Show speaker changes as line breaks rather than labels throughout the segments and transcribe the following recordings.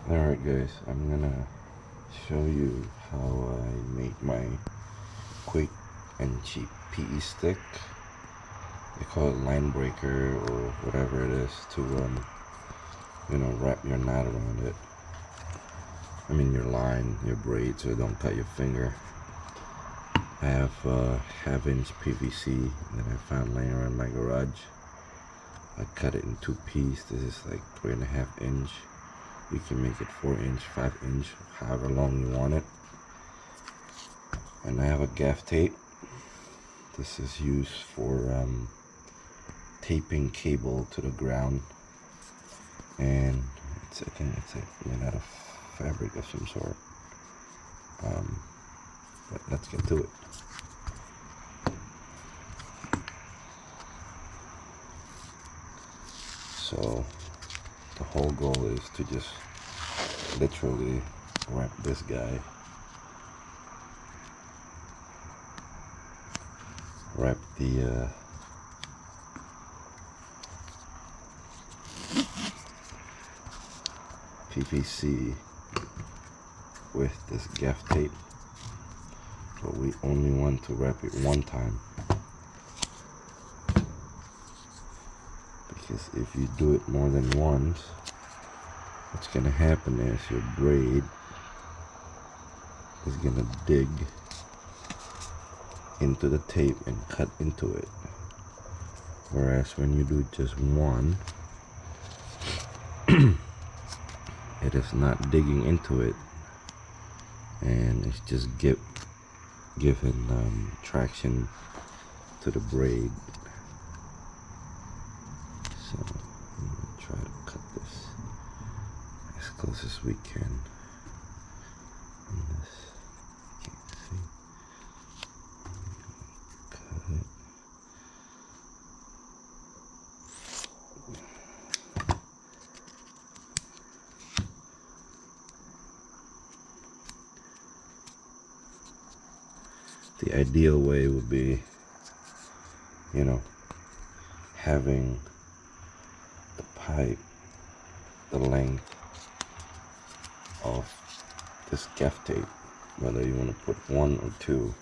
Alright guys, I'm gonna show you how I made my quick and cheap PE stick. They call it line breaker or whatever it is to wrap your knot around it. I mean your line, your braid, so don't cut your finger. I have half-inch PVC that I found laying around my garage. I cut it in 2 pieces. This is like 3.5 inch. You can make it 4 inch, 5 inch, however long you want it. And I have a gaff tape. This is used for taping cable to the ground. And I think it's made out of fabric of some sort. But let's get to it. So the whole goal is to just literally wrap this guy, wrap the PVC with this gaff tape, but we only want to wrap it one time, because if you do it more than once, what's gonna happen is your braid is gonna dig into the tape and cut into it, whereas when you do just one, it is not digging into it, and it's just giving traction to the braid. So I'm gonna try to cut this as close as we can on this. Can't see. Cut it. The ideal way would be, having the pipe the length of this gaff tape, whether you want to put 1 or 2.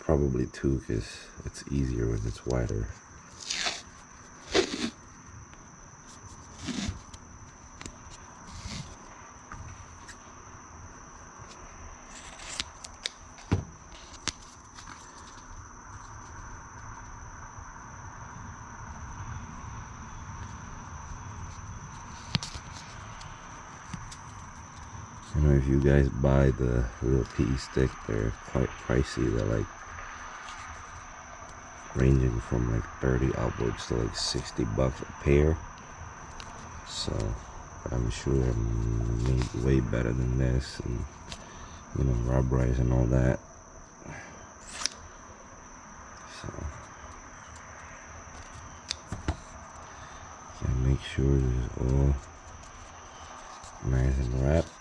Probably 2, because it's easier when it's wider. If you guys buy the little PE stick, they're quite pricey. They're like ranging from like 30 upwards to like $60 a pair. So, but I'm sure they're made way better than this, and rubberized and all that. So, gotta make sure this is all nice and wrapped.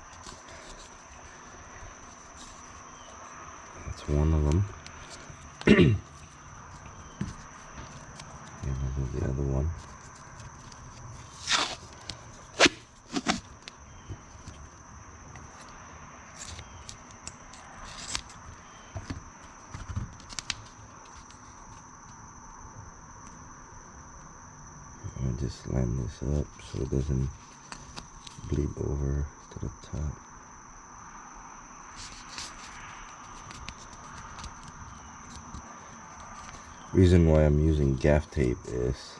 That's one of them. And I'll do the other one. I just line this up so it doesn't bleed over to the top. Reason why I'm using gaff tape is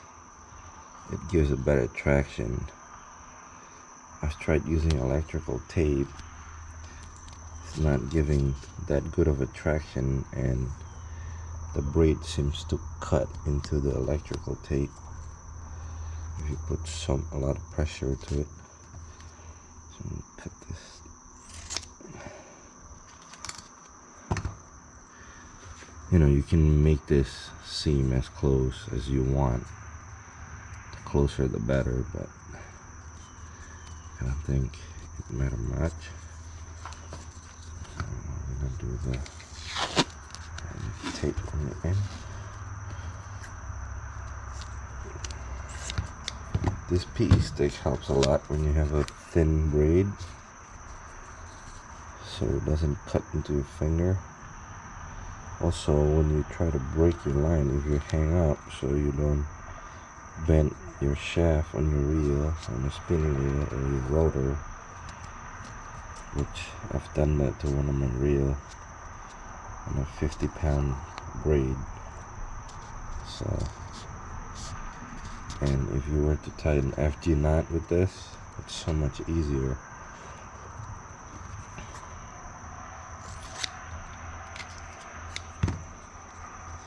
it gives a better traction. I've tried using electrical tape. It's not giving that good of a traction, and the braid seems to cut into the electrical tape if you put a lot of pressure to it. So I'm gonna cut this. You can make this seam as close as you want. The closer the better, but I don't think it matter much. I'm gonna do the tape on the end. This PE stick helps a lot when you have a thin braid, so it doesn't cut into your finger. Also, when you try to break your line, if you hang up so you don't bend your shaft on your reel, on your spinning reel or your rotor, which I've done that to one of my reel on a 50-pound braid. So, and if you were to tie an FG knot with this, it's so much easier.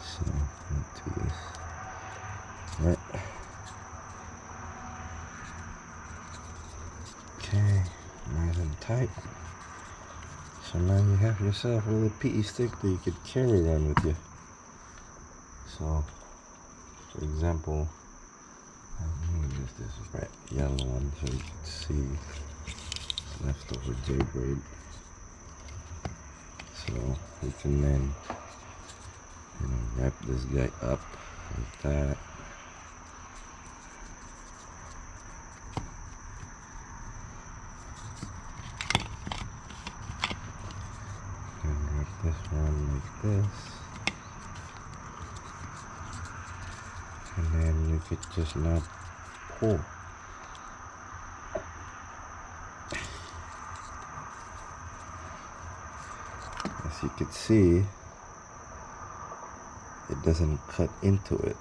So let's do this. Right. Okay, nice and tight. So now you have yourself a little PE stick that you could carry around with you. So, for example, I'm gonna use this red yellow one so you can see leftover J braid. So you can then, wrap this guy up like that. And wrap this one like this. And then you could just now pull. As you can see, it doesn't cut into it.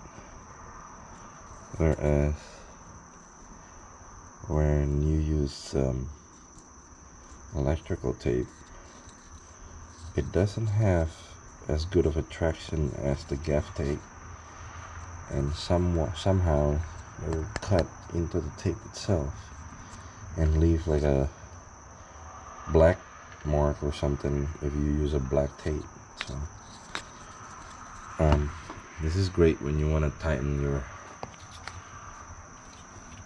Whereas when you use electrical tape, it doesn't have as good of a traction as the Gaff tape, and somehow it will cut into the tape itself and leave like a black mark or something if you use a black tape. So this is great when you want to tighten your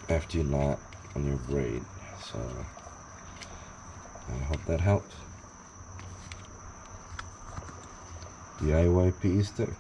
FG knot on your braid. So I hope that helps. DIY PE stick.